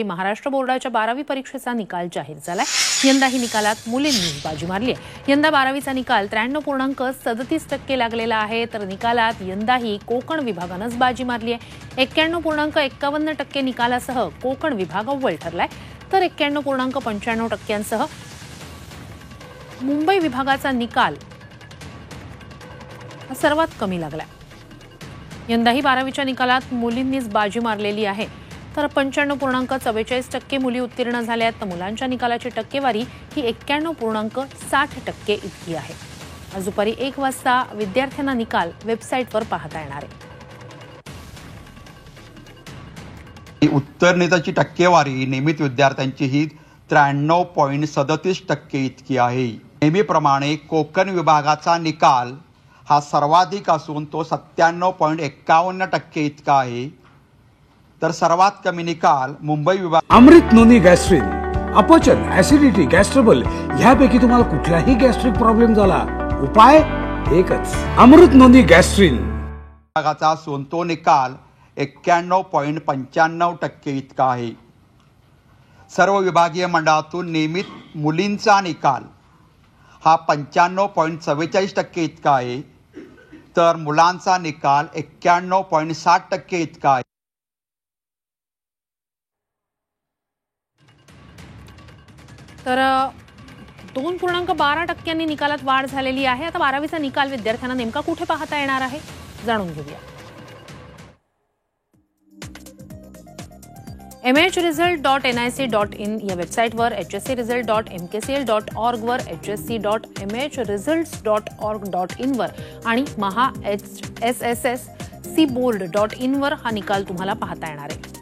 महाराष्ट्र बोर्डाच्या 12वी परीक्षेचा निकाल जाहीर झालाय। यंदाही निकालात मुलींनी बाजी मारली आहे। यंदा 12वीचा निकाल 93.37% लागलेला आहे, तर निकालात यंदाही कोकण विभागानंच बाजी मारली आहे। 91.51% निकालासह कोकण विभाग अव्वल ठरलाय, तर 91.95% मुंबई विभागाचा निकाल सर्वात कमी लागलाय। यंदाही 12वीच्या निकालात मुलींनीच बाजी मारलेली आहे, तर 95.44% मुली उत्तीर्ण झाल्या आहेत, तर मुलांच्या निकालाची टक्केवारी ही 91.60% इतकी आहे। आज दुपारी 1 वाजता विद्यार्थ्यांना निकाल वेबसाईटवर पाहता येणार आहे। उत्तीर्णतेची टक्केवारी नियमित विद्यार्थ्यांची ही 93.37% इतकी आहे। नेहमीप्रमाणे कोकण विभागाचा निकाल हा सर्वाधिक असून तो 97.51% इतका आहे, तर सर्वात कमी निकाल मुंबई विभाग। अमृत नोनी गॅस्ट्रिन, अपचन, ऍसिडिटी, गॅस्ट्रबल ह्यापैकी तुम्हाला कुठलाही गॅस्ट्रिक प्रॉब्लेम झाला, उपाय एकच, अमृत नोनी गॅस्ट्रिन विभागाचा असून तो निकाल 91.95% इतका आहे। सर्व विभागीय मंडळातून नियमित मुलींचा निकाल हा 95.44% इतका आहे, तर मुलांचा निकाल 91.60% इतका आहे। तर 2.12% निकालात वाढ झालेली आहे। आता 12वीचा निकाल विद्यार्थ्यांना नेमका कुठे पाहता येणार आहे, जाणून घेऊया। mhresult.nic.in या वेबसाईटवर, hscresult.mkcl.org वर, hsc.mhresults.org.in वर आणि maha.ssscboard.in वर हा निकाल तुम्हाला पाहता येणार आहे।